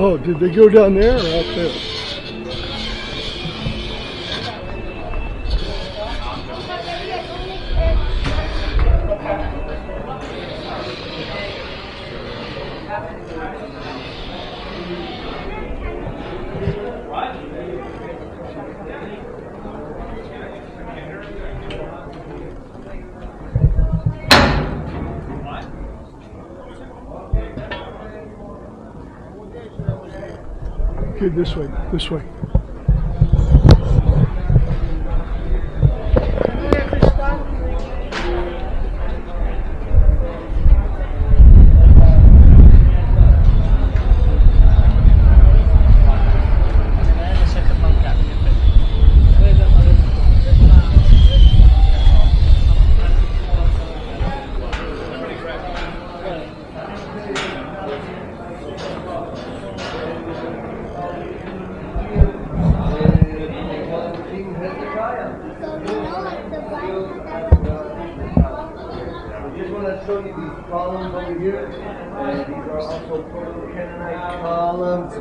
Oh, did they go down there or out there? Okay, this way, this way.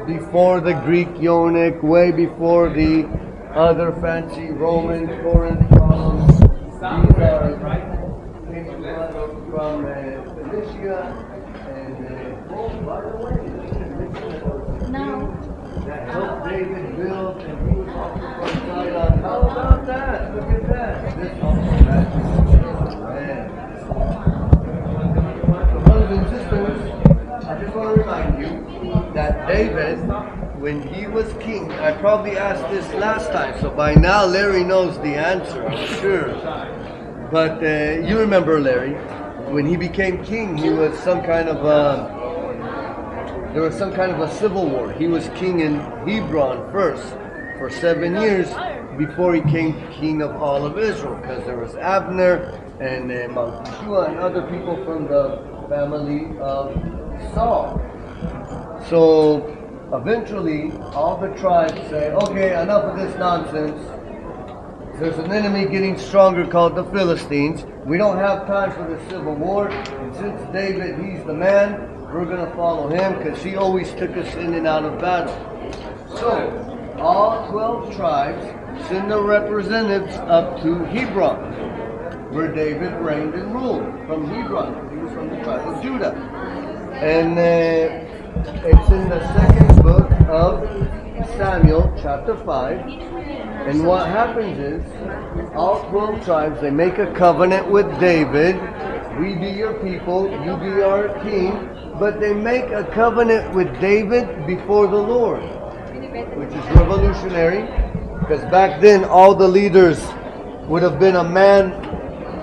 Before the Greek Ionic, way before the other fancy Roman Corinth columns. These are from Phoenicia and Rome, by the way. That helped David build, and he was also from Sidon. How about that? Look at that. This also man. So, brothers and sisters, I just want to remind you that David, when he was king, I probably asked this last time, so by now Larry knows the answer, I'm sure. But you remember Larry, when he became king, he was there was some kind of a civil war. He was king in Hebron first for 7 years before he became king of all of Israel, because there was Abner and Malchishua and other people from the family of Saul. So eventually all the tribes say, okay, enough of this nonsense. There's an enemy getting stronger called the Philistines. We don't have time for this civil war. And since David, he's the man, we're going to follow him because he always took us in and out of battle. So all 12 tribes send their representatives up to Hebron, where David reigned and ruled from Hebron. He was from the tribe of Judah. And it's in the second book of Samuel, chapter 5. And what happens is, all 12 tribes, they make a covenant with David. We be your people, you be our king. But they make a covenant with David before the Lord, which is revolutionary. Because back then, all the leaders would have been a man,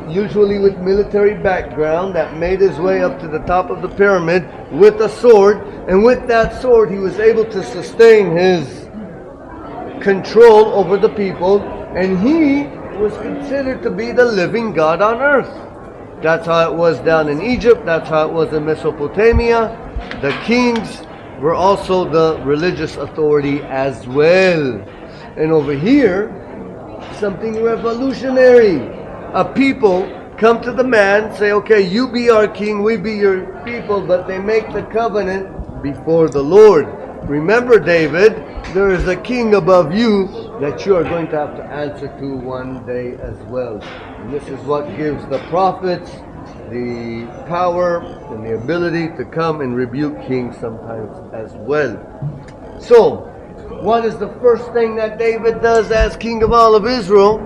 usually with military background, that made his way up to the top of the pyramid with a sword. And with that sword, he was able to sustain his control over the people, and he was considered to be the living God on earth. That's how it was down in Egypt. That's how it was in Mesopotamia. The kings were also the religious authority as well. And over here, something revolutionary. A people come to the man, say, okay, you be our king, we be your people, but they make the covenant before the Lord. Remember, David, there is a king above you that you are going to have to answer to one day as well. And this is what gives the prophets the power and the ability to come and rebuke kings sometimes as well. So, what is the first thing that David does as king of all of Israel?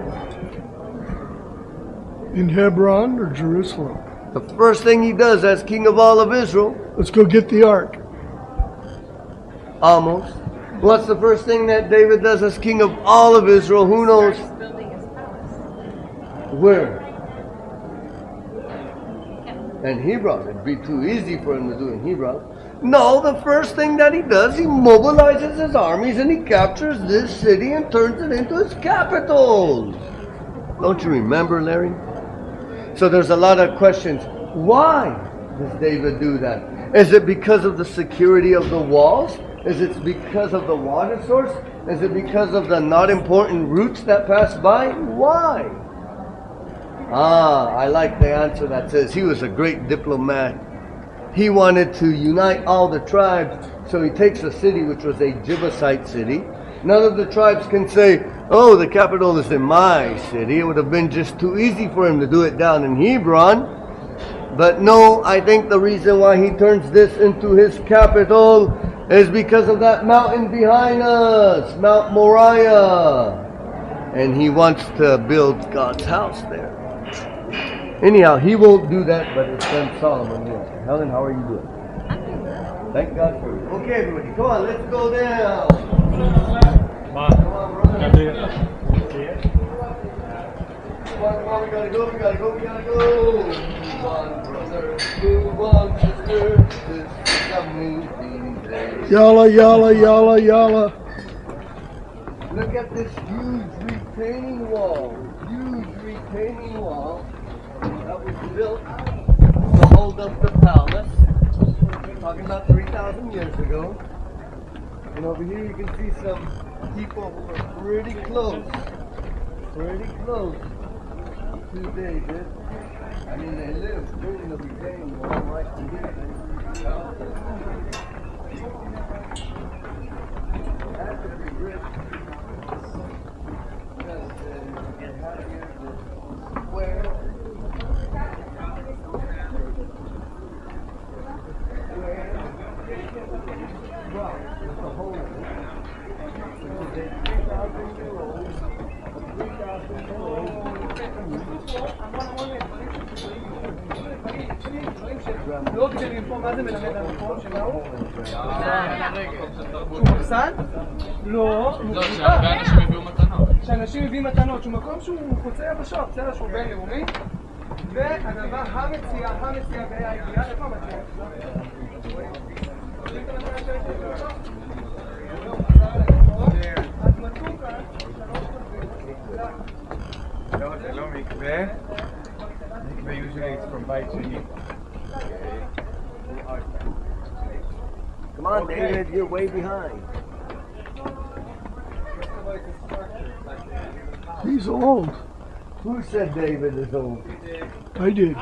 In Hebron or Jerusalem? The first thing he does as king of all of Israel. Let's go get the ark. Almost. What's the first thing that David does as king of all of Israel? Who knows? Where? In Hebron. It'd be too easy for him to do in Hebron. No, the first thing that he does, he mobilizes his armies and he captures this city and turns it into his capital. Don't you remember, Larry? So there's a lot of questions. Why does David do that? Is it because of the security of the walls? Is it because of the water source? Is it because of the not important routes that pass by? Why? I like the answer that says he was a great diplomat. He wanted to unite all the tribes So he takes a city which was a Jebusite city. None of the tribes can say, oh, the capital is in my city. It would have been just too easy for him to do it down in Hebron. But no, I think the reason why he turns this into his capital is because of that mountain behind us, Mount Moriah. And he wants to build God's house there. Anyhow, he won't do that, but his son Solomon will. Helen, how are you doing? I'm doing good. Thank God for you. Okay, everybody, come on, let's go down. Come on, gotta do it. Come on, we gotta go, we gotta go, we gotta go. Move on, brother, move on, sister. This is a moving day. Yalla, yalla, yalla, yalla. Look at this huge retaining wall. Huge retaining wall that was built to hold up the palace. We're talking about 3,000 years ago. And over here you can see some people who are pretty close to David. I mean, they lived during the retaining wall right here. That's a big risk. Because they have here this square. Rock with a hole in it. Which is a 3,000-year-old. לא כדי לבחור מה זה מלמד על מקום שלנו? שהוא מחסן? לא, שאנשים הביאו מתנות. שאנשים מביאים מתנות, שהוא מקום שהוא חוצה יבשות, בסדר שהוא בינלאומי. והדבר המציע והידיעה, איפה המציע? אז מצאו כאן, זה לא מקווה. מקווה usually it's from בית שני. Come on, David, you're way behind. He's old. Who said David is old? I did.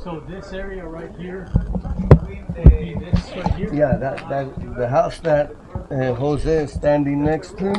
So this area right here would be this right here? Yeah, that the house that Jose is standing next to